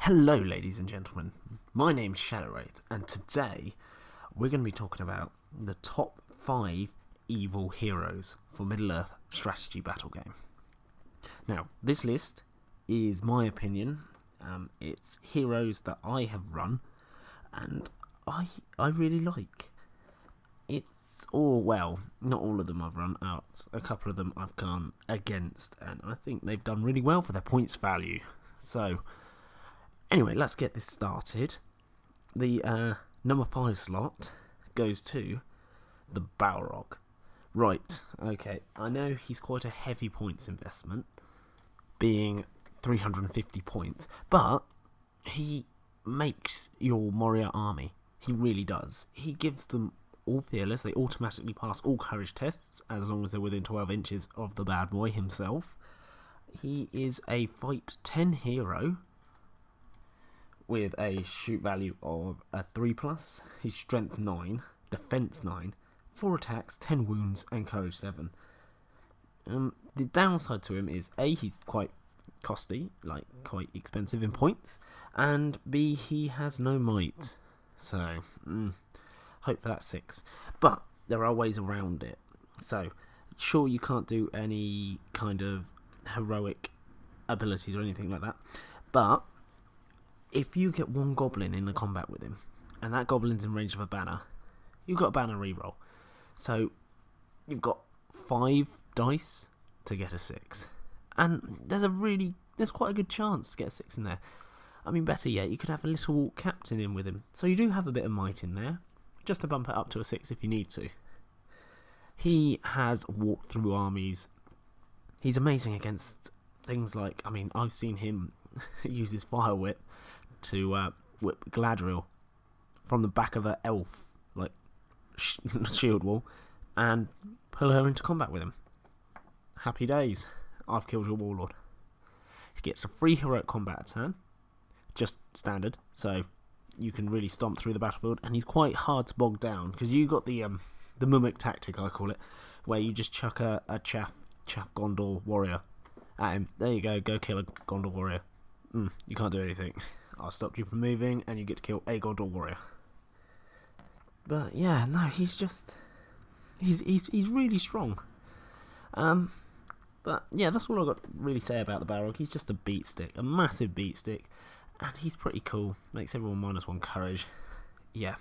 Hello ladies and gentlemen, my name's Shadowwraith and today we're going to be talking about the top 5 evil heroes for Middle-earth strategy battle game. Now this list is my opinion, it's heroes that I have run and I really like. It's all, well, not all of them I've run out, a couple of them I've gone against and I think they've done really well for their points value. So anyway, let's get this started. The number 5 slot goes to the Balrog. Right, okay, I know he's quite a heavy points investment, being 350 points, but he makes your warrior army. He really does. He gives them all fearless. They automatically pass all courage tests as long as they're within 12 inches of the bad boy himself. He is a fight 10 hero with a shoot value of a 3+, he's strength 9, defense 9, 4 attacks, 10 wounds, and courage 7. The downside to him is A, he's quite costly, like quite expensive in points, and B, he has no might. So, hope for that 6. But there are ways around it. So, sure, you can't do any kind of heroic abilities or anything like that, but if you get one goblin in the combat with him, and that goblin's in range of a banner, you've got a banner reroll. So you've got 5 dice to get a 6, and there's quite a good chance to get a 6 in there. I mean, better yet, you could have a little captain in with him, so you do have a bit of might in there, just to bump it up to a 6 if you need to. He has walked through armies. He's amazing against things like, I mean, I've seen him use his fire whip to whip Gladriel from the back of an elf, like, shield wall, and pull her into combat with him. Happy days. I've killed your warlord. He gets a free heroic combat turn, just standard, so you can really stomp through the battlefield, and he's quite hard to bog down, because you got the mimic tactic, I call it, where you just chuck a chaff Gondor warrior at him. There you go kill a Gondor warrior. You can't do anything. I'll stop you from moving, and you get to kill a Gondor warrior. But yeah, no, he's really strong. But yeah, that's all I've got to really say about the Balrog. He's just a beat stick, a massive beat stick, and he's pretty cool. Makes everyone -1 courage. Yeah,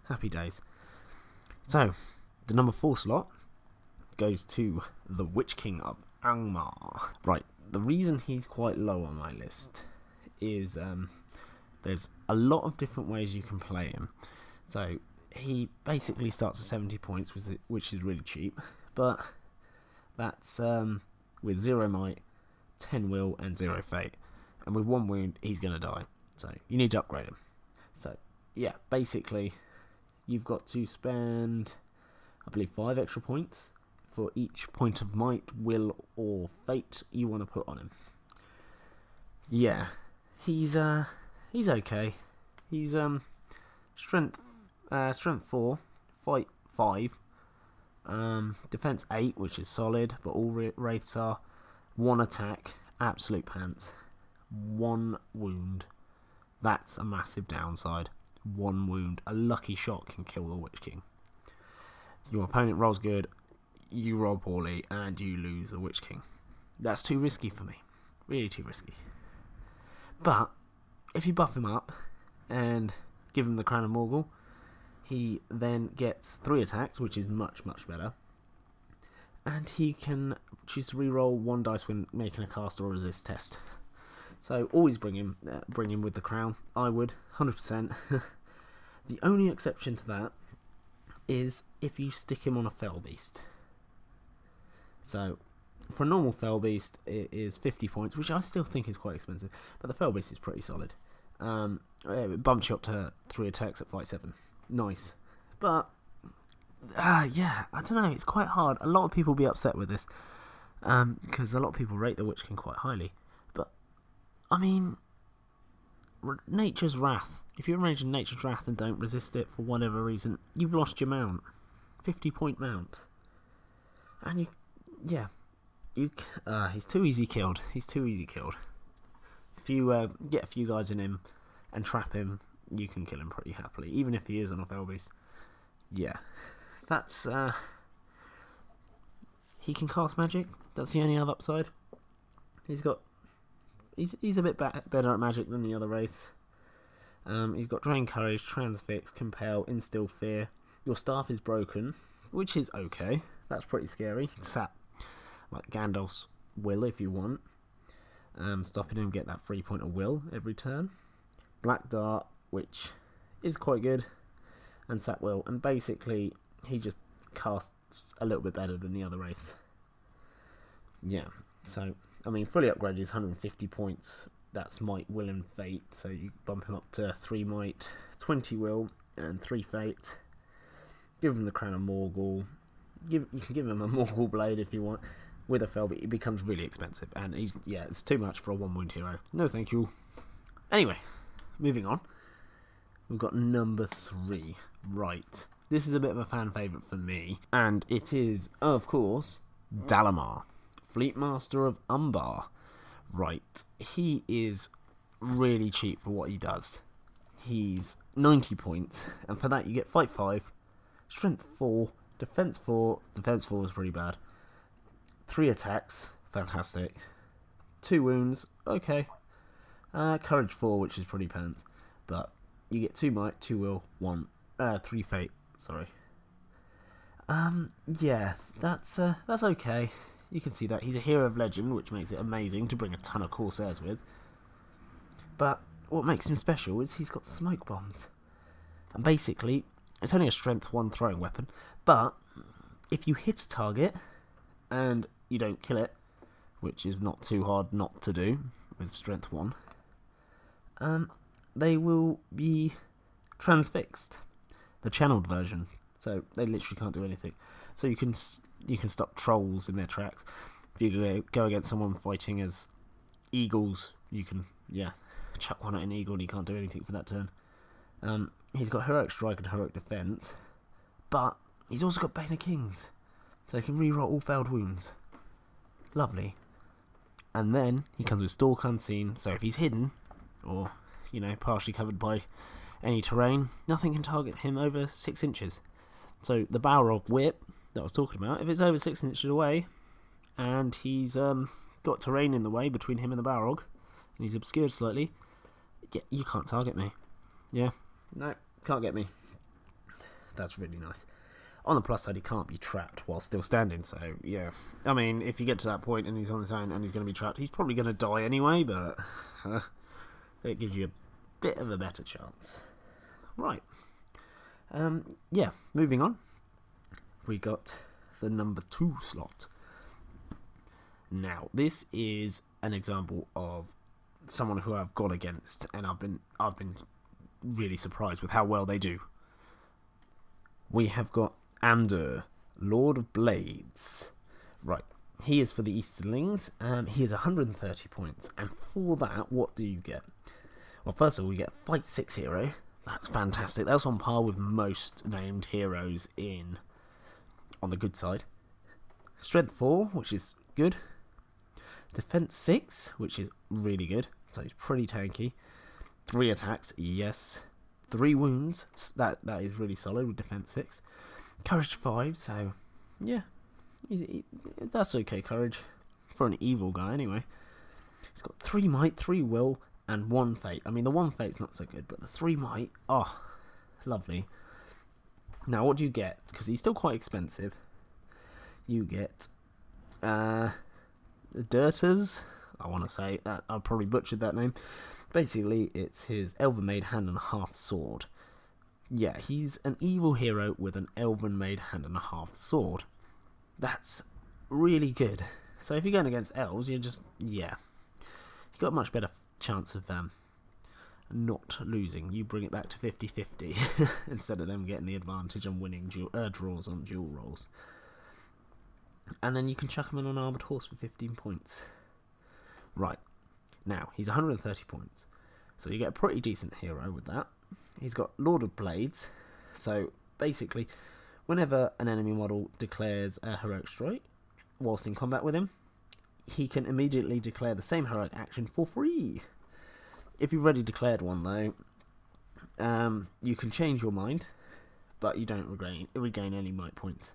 happy days. So, the number 4 slot goes to the Witchking of Angmar. Right, the reason he's quite low on my list is there's a lot of different ways you can play him. So he basically starts at 70 points, which is really cheap, but that's with 0 might, 10 will, and 0 fate. And with 1 wound, he's going to die. So you need to upgrade him. So yeah, basically you've got to spend, I believe, 5 extra points for each point of might, will, or fate you want to put on him. Yeah, he's okay. He's strength 4, fight 5, defense 8, which is solid, but all wraiths are. 1 attack, absolute pants. 1 wound, that's a massive downside. 1 wound, a lucky shot can kill the Witch King. Your opponent rolls good, you roll poorly, and you lose the Witch King. That's too risky for me. Really too risky. But if you buff him up and give him the Crown of Morgul, he then gets 3 attacks, which is much, much better. And he can choose to reroll 1 dice when making a cast or resist test. So always bring him with the crown. I would, 100%. The only exception to that is if you stick him on a Fell Beast. So for a normal Fell Beast, it is 50 points, which I still think is quite expensive, but the Fell Beast is pretty solid. It bumps you up to 3 attacks at fight 7. Nice. But yeah, I don't know, it's quite hard. A lot of people will be upset with this, because a lot of people rate the Witch King quite highly. But I mean, Nature's Wrath. If you're arranging Nature's Wrath and don't resist it for whatever reason, you've lost your mount. 50-point mount. And he's too easy killed. He's too easy killed. If you get a few guys in him and trap him, you can kill him pretty happily, even if he is on a fell beast. Yeah, that's he can cast magic. That's the only other upside. He's a bit better at magic than the other wraiths. He's got Drain Courage, Transfix, Compel, Instill Fear. Your staff is broken, which is okay. That's pretty scary. Sap, like Gandalf's will if you want. Stopping him get that 3 point of will every turn. Black Dart, which is quite good, and Sap Will. And basically, he just casts a little bit better than the other wraiths. Yeah, so, I mean, fully upgraded is 150 points. That's Might, Will, and Fate. So you bump him up to 3 Might, 20 Will, and 3 Fate. Give him the Crown of Morgul. You can give him a Morgul Blade if you want. With a fell, but it becomes really expensive. And it's too much for a 1 wound hero. No thank you. Anyway, moving on. We've got number 3. Right. This is a bit of a fan favourite for me. And it is, of course, Dalum, Fleet Master of Umbar. Right. He is really cheap for what he does. He's 90 points. And for that you get Fight 5, Strength 4, Defense 4. Defense 4 is pretty bad. 3 attacks, fantastic. 2 wounds, okay. Courage 4, which is pretty pants. But you get 2 Might, 2 Will, 3 Fate, sorry. Yeah, that's okay. You can see that. He's a hero of legend, which makes it amazing to bring a ton of Corsairs with. But what makes him special is he's got smoke bombs. And basically, it's only a strength 1 throwing weapon, but if you hit a target and you don't kill it, which is not too hard not to do with strength 1, they will be transfixed, the channeled version, so they literally can't do anything. So you can stop trolls in their tracks. If you go against someone fighting as eagles, you can chuck one at an eagle and he can't do anything for that turn. He's got Heroic Strike and Heroic Defense, but he's also got Bane of Kings, so he can reroll all failed wounds. Lovely. And then he comes with Stalk Unseen, so if he's hidden, or, partially covered by any terrain, nothing can target him over 6 inches. So the Balrog whip that I was talking about, if it's over 6 inches away, and he's got terrain in the way between him and the Balrog, and he's obscured slightly, you can't target me. Yeah, no, can't get me. That's really nice. On the plus side, he can't be trapped while still standing, so yeah. I mean, if you get to that point and he's on his own and he's going to be trapped, he's probably going to die anyway, but it gives you a bit of a better chance. Right. Yeah, moving on. We got the number 2 slot. Now, this is an example of someone who I've gone against, and I've been really surprised with how well they do. We have got Amdur, Lord of Blades. Right, he is for the Easterlings. He is 130 points, and for that, what do you get? Well, first of all, we get Fight 6 hero. That's fantastic. That's on par with most named heroes on the good side. Strength 4, which is good. Defense 6, which is really good. So he's pretty tanky. 3 attacks, yes. 3 wounds, that is really solid with Defense 6. Courage 5, so yeah, that's okay courage for an evil guy anyway. He's got 3 Might, 3 Will, and 1 Fate. I mean, the 1 Fate's not so good, but the 3 Might, lovely. Now, what do you get? Because he's still quite expensive. You get Dirters, I want to say. I probably butchered that name. Basically, it's his Elven Made Hand and a Half Sword. Yeah, he's an evil hero with an Elven Made Hand and a Half Sword. That's really good. So if you're going against elves, you've got a much better chance of not losing. You bring it back to 50-50 instead of them getting the advantage and winning draws on dual rolls. And then you can chuck him in an armoured horse for 15 points. Right. Now, he's 130 points. So you get a pretty decent hero with that. He's got Lord of Blades. So, basically, whenever an enemy model declares a heroic strike whilst in combat with him, he can immediately declare the same heroic action for free. If you've already declared one though, you can change your mind, but you don't regain any might points.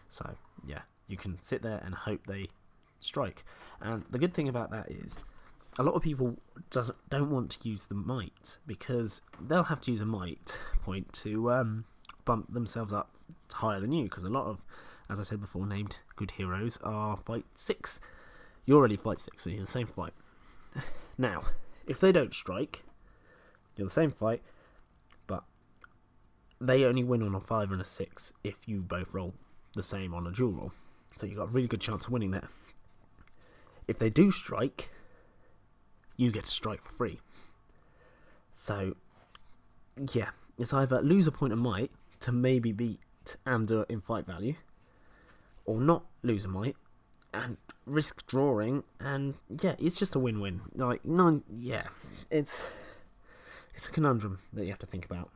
So yeah, you can sit there and hope they strike. And the good thing about that is, a lot of people don't want to use the might, because they'll have to use a might point to bump themselves up higher than you, because a lot of, as I said before, named good heroes are fight 6. You're already fight 6, so you're the same fight. Now, if they don't strike, you're the same fight, but they only win on a 5 and a 6 if you both roll the same on a dual roll. So you've got a really good chance of winning there. If they do strike, you get to strike for free. So, yeah, it's either lose a point of might to maybe beat Amdur in fight value, or not lose a might and risk drawing, and yeah, it's just a win-win. Like, no, yeah, it's a conundrum that you have to think about.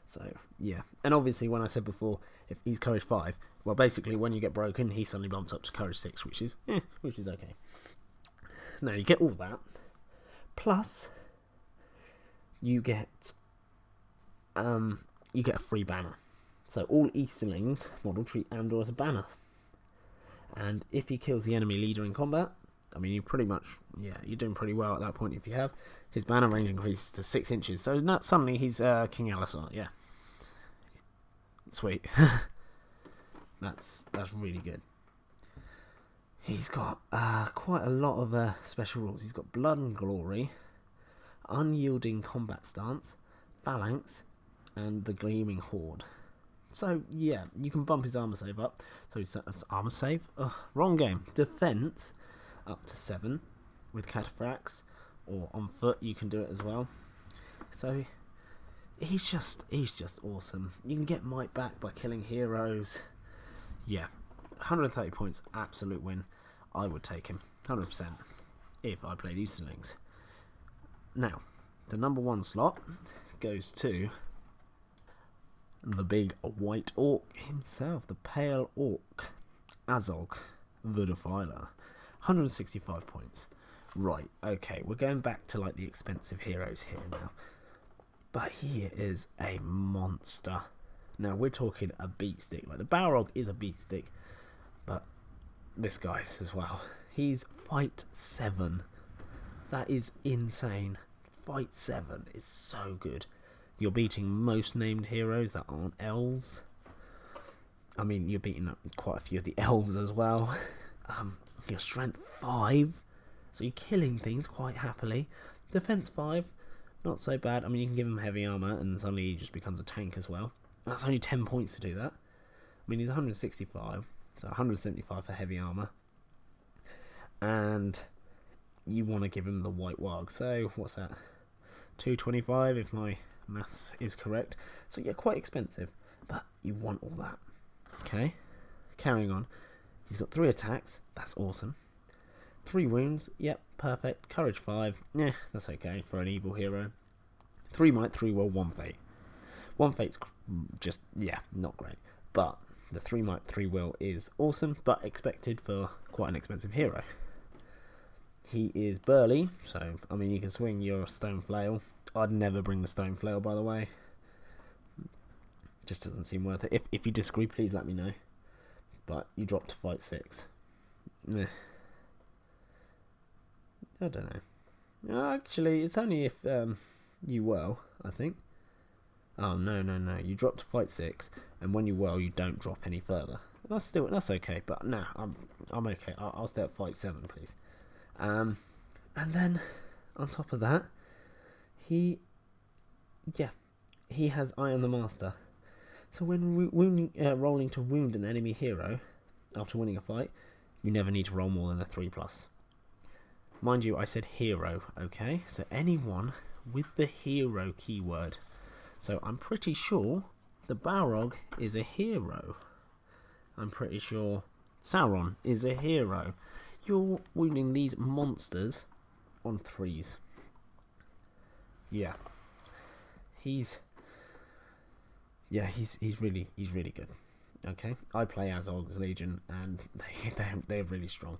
So, yeah, and obviously when I said before, if he's courage 5, well, basically when you get broken, he suddenly bumps up to courage 6, which is okay. Now, you get all that, plus you get a free banner. So all Easterlings model treat Amdur as a banner. And if he kills the enemy leader in combat, I mean, you're doing pretty well at that point if you have. His banner range increases to 6 inches. So not suddenly he's King Alisar, yeah. Sweet. That's really good. He's got quite a lot of special rules. He's got Blood and Glory, Unyielding Combat Stance, Phalanx, and the Gleaming Horde. So, yeah, you can bump his armor save up. So his armor save? Ugh, wrong game. Defense up to 7 with Cataphracts, or on foot you can do it as well. So he's just awesome. You can get might back by killing heroes. Yeah, 130 points, absolute win. I would take him 100% if I played Easterlings. Now, the number 1 slot goes to the big white orc himself, the pale orc, Azog the Defiler. 165 points. Right, okay, we're going back to like the expensive heroes here now. But he is a monster. Now, we're talking a beat stick. Like, the Balrog is a beat stick, but this guy is as well. He's fight 7. That is insane. Fight 7 is so good. You're beating most named heroes that aren't elves. I mean, you're beating up quite a few of the elves as well. Your strength 5, so you're killing things quite happily. Defense 5, not so bad. I mean, you can give him heavy armor, and suddenly he just becomes a tank as well. That's only 10 points to do that. I mean, he's 165, so 175 for heavy armor. And you want to give him the white warg. So, what's that? 225 if my maths is correct. So, yeah, quite expensive, but you want all that. Okay, carrying on. He's got 3 attacks. That's awesome. 3 wounds. Yep, perfect. Courage 5. Yeah, that's okay for an evil hero. 3 might, 3 will, 1 fate. 1 fate's just, yeah, not great. But the 3 might, 3 will is awesome, but expected for quite an expensive hero. He is burly, so, I mean, you can swing your stone flail. I'd never bring the stone flail, by the way. Just doesn't seem worth it. If you disagree, please let me know. But you drop to fight 6. Meh. I don't know. Actually, it's only if you whirl, I think. Oh, no. You drop to fight 6, and when you whirl, you don't drop any further. That's okay, but no, I'm okay. I'll stay at fight 7, please. And then, on top of that, he has I Am the Master. So when rolling to wound an enemy hero after winning a fight, you never need to roll more than a 3+. Mind you, I said hero, okay? So anyone with the hero keyword. So I'm pretty sure the Balrog is a hero. I'm pretty sure Sauron is a hero. You're wounding these monsters on 3s. Yeah. He's really good. Okay, I play Azog's Legion, and they're really strong.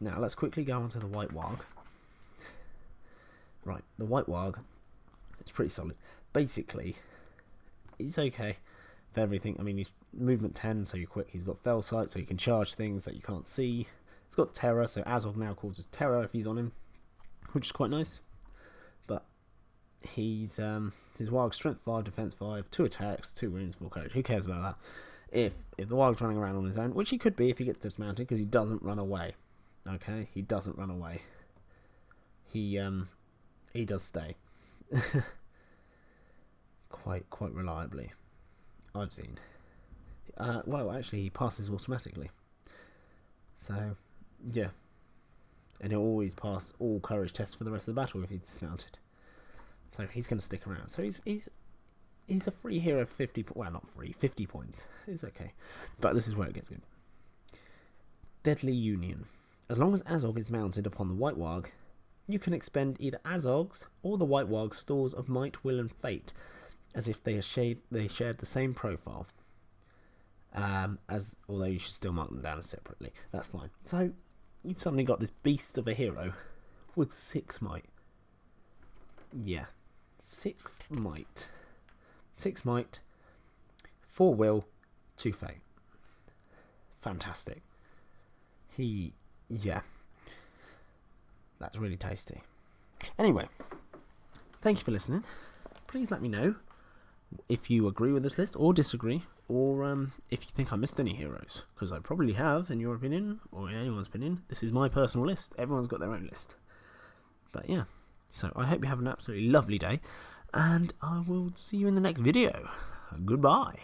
Now let's quickly go on to the White Warg. Right, the White Warg, it's pretty solid. Basically, he's okay for everything. I mean, he's movement 10, so you're quick. He's got Fell Sight, so you can charge things that you can't see. He's got Terror, so Azog now causes Terror if he's on him, which is quite nice. But he's his Warg Strength 5, Defense 5, 2 attacks, 2 wounds, 4 courage. Who cares about that? If the Warg's running around on his own, which he could be if he gets dismounted, because he doesn't run away. Okay, he doesn't run away. He does stay. quite reliably, I've seen. Well, actually, he passes automatically. So, yeah. And he'll always pass all courage tests for the rest of the battle if he's dismounted. So he's going to stick around. So he's a free hero of 50. Well, not free, 50 points. It's okay, but this is where it gets good. Deadly Union. As long as Azog is mounted upon the White Warg, you can expend either Azog's or the White Warg's stores of Might, Will, and Fate, as if they shared the same profile. Although you should still mark them down as separately. That's fine. So you've suddenly got this beast of a hero with 6 might. Yeah, 6 might. 6 might, 4 will, 2 fate. Fantastic. Yeah. That's really tasty. Anyway, thank you for listening. Please let me know if you agree with this list or disagree, or if you think I missed any heroes, because I probably have, in your opinion, or in anyone's opinion. This is my personal list. Everyone's got their own list. But yeah, so I hope you have an absolutely lovely day, and I will see you in the next video. Goodbye.